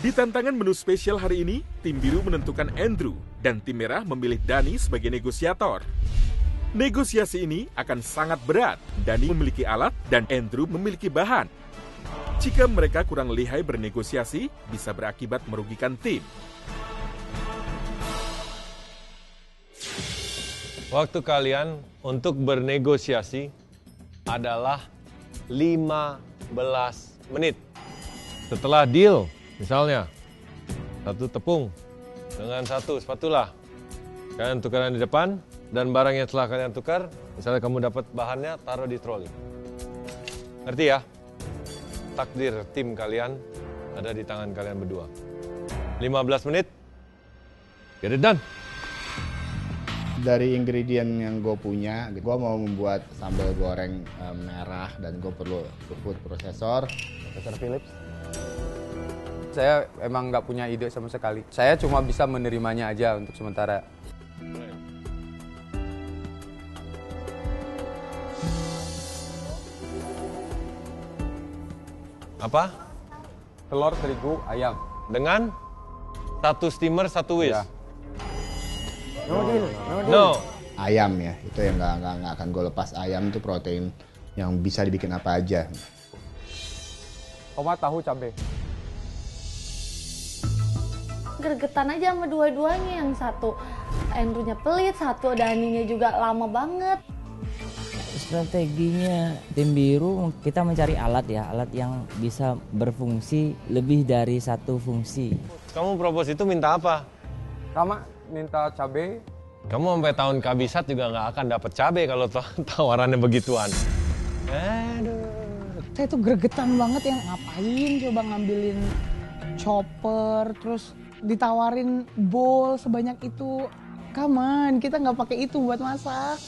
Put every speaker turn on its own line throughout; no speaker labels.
Di tantangan menu spesial hari ini, tim biru menentukan Andrew dan tim merah memilih Dani sebagai negosiator. Negosiasi ini akan sangat berat. Dani memiliki alat dan Andrew memiliki bahan. Jika mereka kurang lihai bernegosiasi, bisa berakibat merugikan tim.
Waktu kalian untuk bernegosiasi adalah 15 menit. Setelah deal, misalnya, satu tepung dengan satu spatula. Kalian tukaran di depan, dan barang yang telah kalian tukar, misalnya kamu dapat bahannya, taruh di troli. Ngerti ya? Takdir tim kalian ada di tangan kalian berdua. 15 menit, get it done.
Dari ingredient yang gue punya, gue mau membuat sambal goreng merah dan gue perlu food processor.
Profesor Philips. Saya emang nggak punya ide sama sekali. Saya cuma bisa menerimanya aja untuk sementara.
Apa?
Telur, terigu, ayam.
Dengan satu steamer, satu whisk.
Ya.
No.
Ayam ya, itu yang nggak akan gue lepas. Ayam itu protein yang bisa dibikin apa aja.
Tomat, tahu, cabai.
Gregetan aja sama dua-duanya. Yang satu Andrew-nya pelit, satu Daninya juga lama banget.
Strateginya tim biru kita mencari alat yang bisa berfungsi lebih dari satu fungsi.
Kamu propose itu minta apa?
Sama minta cabai.
Kamu sampai tahun kabisat juga nggak akan dapat cabai kalau tawarannya begituan. Aduh.
Saya tuh gregetan banget yang ngapain coba ngambilin chopper, terus ditawarin bowl sebanyak itu. Come on, kita nggak pakai itu buat masak.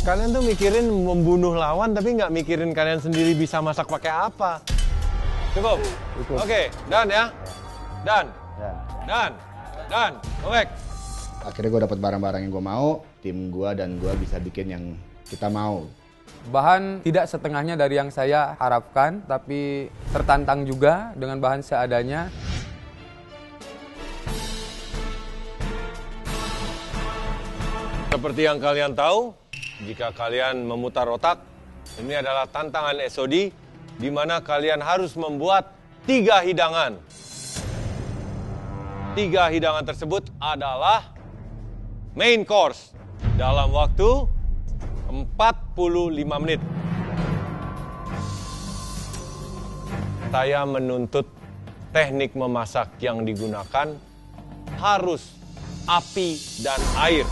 Kalian tuh mikirin membunuh lawan tapi nggak mikirin kalian sendiri bisa masak pakai apa. Cukup? Oke, dan ya. Dan. Baik.
Akhirnya gue dapat barang-barang yang gue mau, tim gue dan gue bisa bikin yang kita mau.
Bahan tidak setengahnya dari yang saya harapkan, tapi tertantang juga dengan bahan seadanya.
Seperti yang kalian tahu, jika kalian memutar otak, ini adalah tantangan SOD, di mana kalian harus membuat 3 hidangan. 3 hidangan tersebut adalah main course dalam waktu 45 menit. Saya menuntut teknik memasak yang digunakan harus api dan air.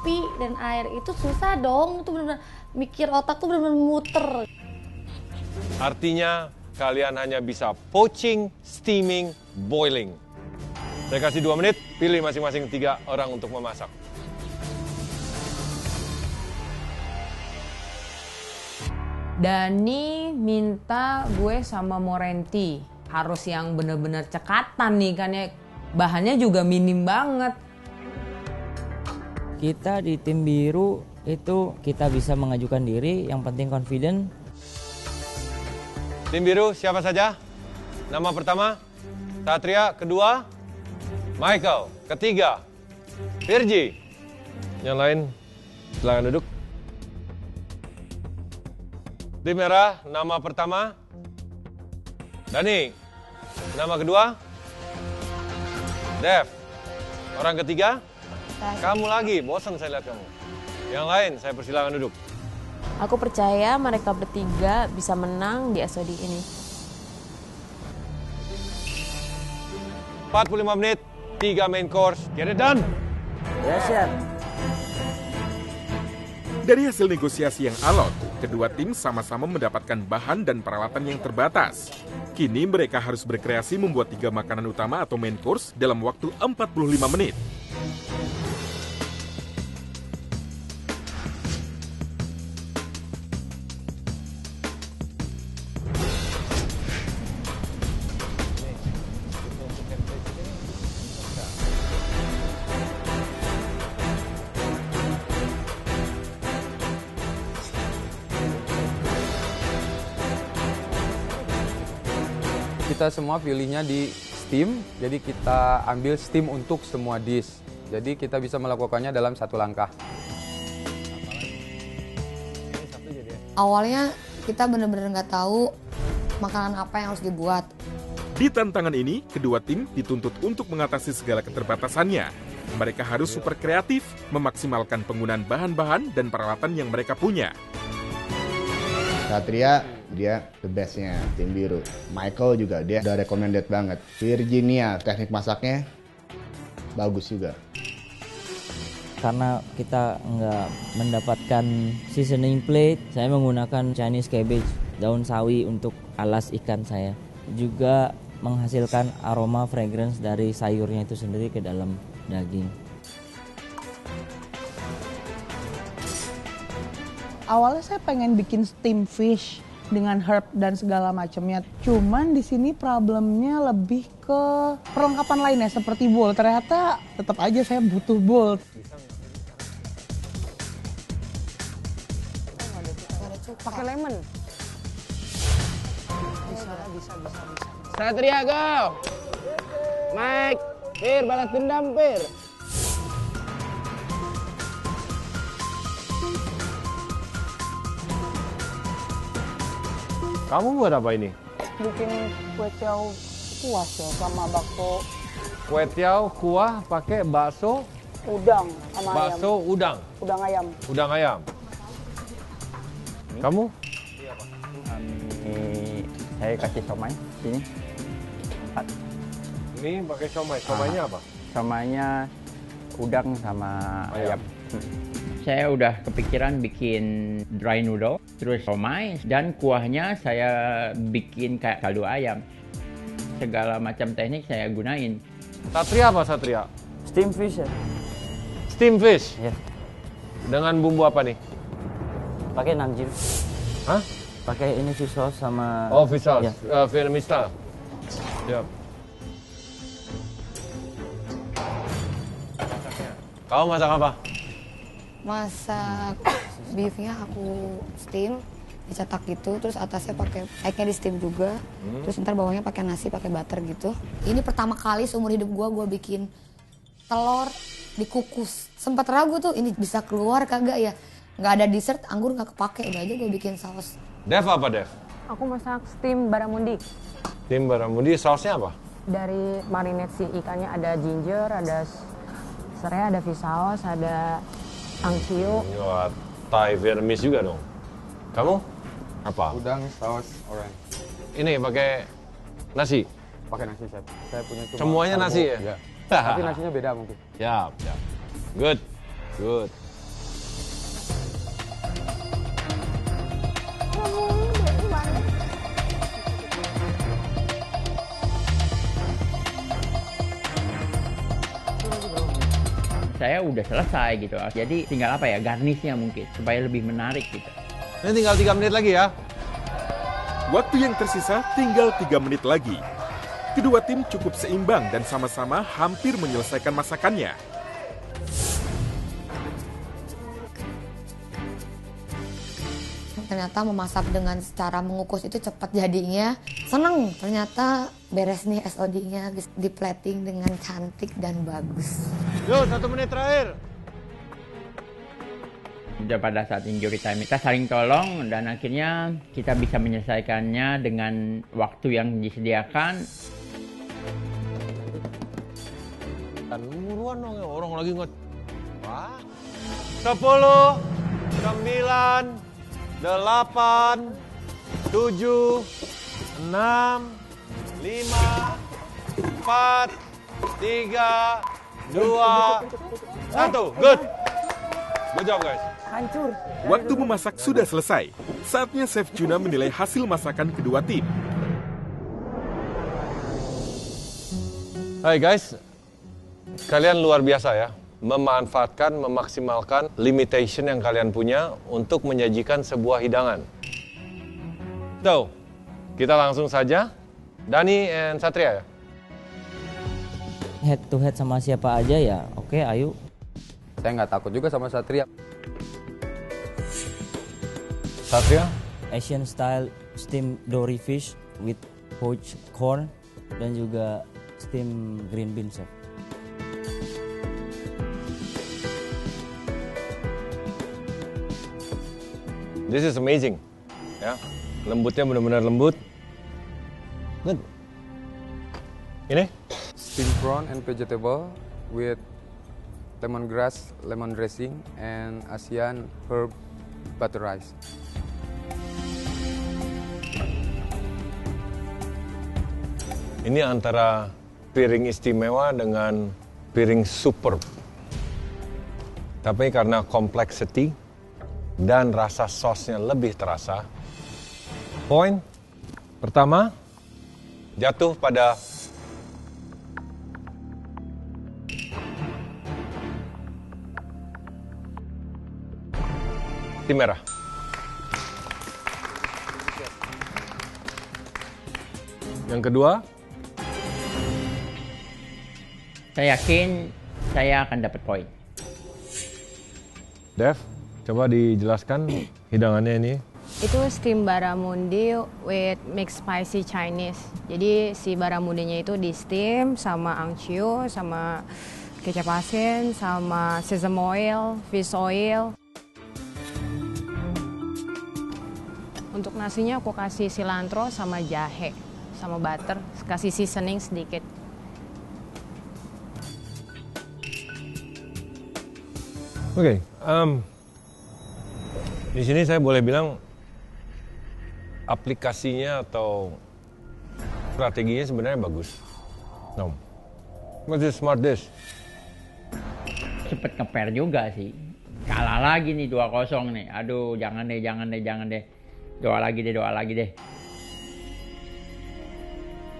Api dan air itu susah dong. Itu benar-benar mikir otak tuh benar-benar muter.
Artinya kalian hanya bisa poaching, steaming, boiling. Saya kasih 2 menit, pilih masing-masing 3 orang untuk memasak.
Dani minta gue sama Morenti harus yang bener-bener cekatan nih kan ya, bahannya juga minim banget.
Kita di tim biru itu kita bisa mengajukan diri, yang penting confident.
Tim biru siapa saja? Nama pertama, Satria. Kedua, Michael. Ketiga, Virgi. Yang lain, silakan duduk. Tim merah, nama pertama, Dani. Nama kedua, Dev. Orang ketiga, kamu lagi. Bosan saya lihat kamu. Yang lain, saya persilakan duduk.
Aku percaya mereka bertiga bisa menang di SOD ini.
45 menit, 3 main course. Get it done.
Yes, sir.
Dari hasil negosiasi yang alot, kedua tim sama-sama mendapatkan bahan dan peralatan yang terbatas. Kini mereka harus berkreasi membuat 3 makanan utama atau main course dalam waktu 45 menit.
Kita kita semua pilihnya di steam, jadi kita ambil steam untuk semua dish. Jadi kita bisa melakukannya dalam satu langkah.
Awalnya kita bener-bener nggak tahu makanan apa yang harus dibuat.
Di tantangan ini, kedua tim dituntut untuk mengatasi segala keterbatasannya. Mereka harus super kreatif, memaksimalkan penggunaan bahan-bahan dan peralatan yang mereka punya.
Satria, dia the bestnya tim biru. Michael juga, dia udah recommended banget. Virginia, teknik masaknya bagus juga.
Karena kita nggak mendapatkan seasoning plate, saya menggunakan Chinese cabbage, daun sawi untuk alas ikan saya. Juga menghasilkan aroma fragrance dari sayurnya itu sendiri ke dalam daging.
Awalnya saya pengen bikin steam fish dengan herb dan segala macamnya. Cuman di sini problemnya lebih ke perlengkapan lainnya seperti bowl. Ternyata tetap aja saya butuh bowl.
Pakai lemon. Bisa. Satria go. Mike, Fir, balas dendam, Fir.
Kamu buat apa ini?
Bikin kue tiaw kuah ya sama bakso
Kue tiaw kuah pakai bakso
udang sama
bakso
ayam.
udang.
Udang ayam.
Udang ayam. Kamu?
Saya kasih somai sini.
Ini pakai somai. Somainya apa?
Somainya udang sama ayam. Saya udah kepikiran bikin dry noodle, terus somai, dan kuahnya saya bikin kayak kaldu ayam. Segala macam teknik saya gunain.
Satria apa Satria?
Steam fish ya?
Steam fish?
Ya.
Dengan bumbu apa nih?
Pakai namjim.
Hah?
Pakai ini fish sauce sama...
Oh, fish sauce.
Ya.
Vietnamese style. Siap. Kamu masak apa?
Masak beefnya aku steam, dicetak gitu, terus atasnya pakai egg-nya di steam juga, terus ntar bawahnya pakai nasi, pakai butter gitu. Ini pertama kali seumur hidup gue bikin telur dikukus. Sempat ragu tuh, ini bisa keluar kagak ya? Nggak ada dessert, anggur nggak kepake, udah aja gue bikin saus.
Dev apa Dev?
Aku masak steam baramundi.
Steam baramundi, sausnya apa?
Dari marinate si ikannya ada ginger, ada serai, ada fish sauce, ada angciu.
Wah, Thai Vietnamese juga dong. Kamu? Apa?
Udang saus orange.
Ini pakai nasi?
Pakai nasi, Chef. Saya punya cuma
Semuanya
karbo,
nasi ya?
Ya. Tapi nasinya beda mungkin.
Siap. Good.
Saya udah selesai gitu. Jadi tinggal apa ya, garnishnya mungkin supaya lebih menarik gitu.
Ini tinggal 3 menit lagi ya.
Waktu yang tersisa tinggal 3 menit lagi. Kedua tim cukup seimbang dan sama-sama hampir menyelesaikan masakannya.
Ternyata memasak dengan cara mengukus itu cepat jadinya. Seneng, ternyata beres nih SOD-nya, di plating dengan cantik dan bagus.
Yo, 1 menit terakhir.
Udah pada saat injury time kita saling tolong dan akhirnya kita bisa menyelesaikannya dengan waktu yang disediakan.
Dan buruan dong, orang lagi Wah. 10, 9, 8, 7, 6, 5, 4, 3, 2, 1. Good job guys.
Hancur.
Waktu memasak sudah selesai. Saatnya Chef Juna menilai hasil masakan kedua tim.
Hai guys, kalian luar biasa ya. Memanfaatkan, memaksimalkan limitation yang kalian punya untuk menyajikan sebuah hidangan. So, kita langsung saja. Dani and Satria ya?
Head to head sama siapa aja ya, oke ayo.
Saya nggak takut juga sama Satria.
Satria?
Asian style steamed dory fish with poached corn, dan juga steam green bean, chef.
This is amazing. Ya, lembutnya benar-benar lembut. Good. Ini?
Steamed prawn and vegetable with lemongrass, lemon dressing, and Asian herb butter rice.
Ini antara piring istimewa dengan piring superb. Tapi karena complexity dan rasa sosnya lebih terasa, poin pertama jatuh pada tim merah. Yang kedua,
saya yakin saya akan dapat poin.
Dev, coba dijelaskan hidangannya ini.
Itu steam barramundi with mixed spicy Chinese. Jadi si barramundinya itu di steam sama angcio, sama kecap asin, sama sesame oil, fish oil. Untuk nasinya aku kasih cilantro sama jahe, sama butter, kasih seasoning sedikit.
Oke, di sini saya boleh bilang aplikasinya atau strateginya sebenarnya bagus. No, what's this smart dish?
Cepet ngeper juga sih. Kalah lagi nih 2-0 nih. Aduh, jangan deh. Doa lagi deh.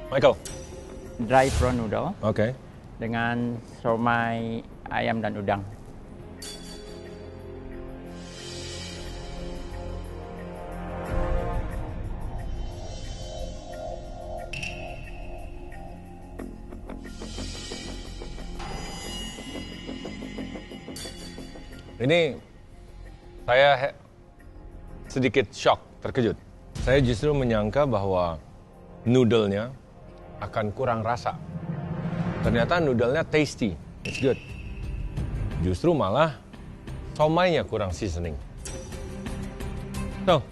Michael.
Dry prawn noodle.
Oke.
Dengan somai ayam dan udang.
Ini saya sedikit shock, terkejut. Saya justru menyangka bahwa noodle-nya akan kurang rasa. Ternyata noodle-nya tasty, it's good. Justru malah somainya kurang seasoning. So,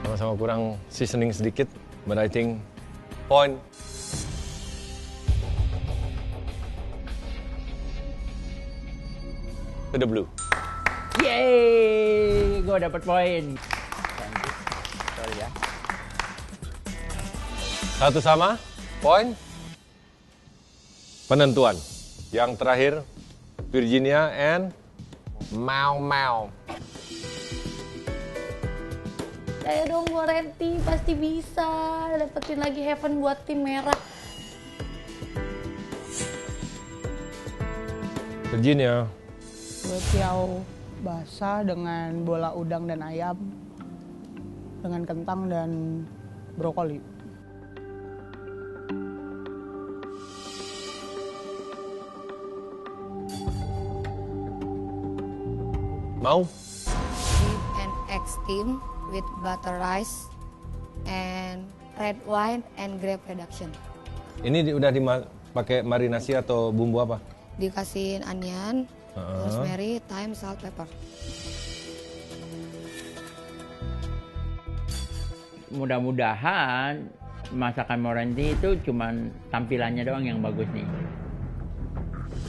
sama-sama kurang seasoning sedikit, but I think point. To the blue.
Yeay, gue dapat poin. Sorry ya.
Satu sama, poin. Penentuan. Yang terakhir, Virginia and Mau.
Ayo dong Morenti, pasti bisa dapetin lagi heaven buat tim merah.
Virginia.
Kuetiao basah dengan bola udang dan ayam, dengan kentang dan brokoli.
Mau?
Beef and egg steam with butter rice and red wine and grape reduction.
Ini udah dipakai marinasi atau bumbu apa?
Dikasihin onion, rosemary, thyme, salt, pepper.
Mudah-mudahan masakan Morenti itu cuman tampilannya doang yang bagus nih.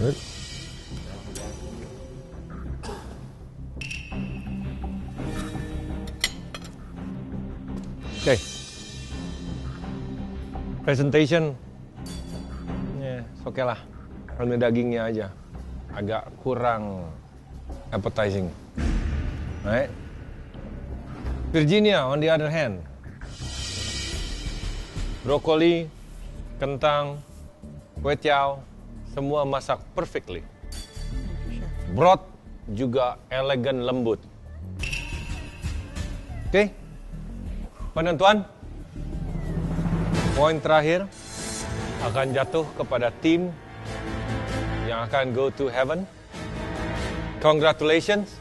Good. Oke. Presentation. Ya, oke lah. Hanya dagingnya aja. Agak kurang appetizing. Right? Virginia, on the other hand. Brokoli, kentang, kuetiao, semua masak perfectly. Broth juga elegan lembut. Oke? Penentuan? Poin terakhir akan jatuh kepada tim yang akan go to heaven. Congratulations.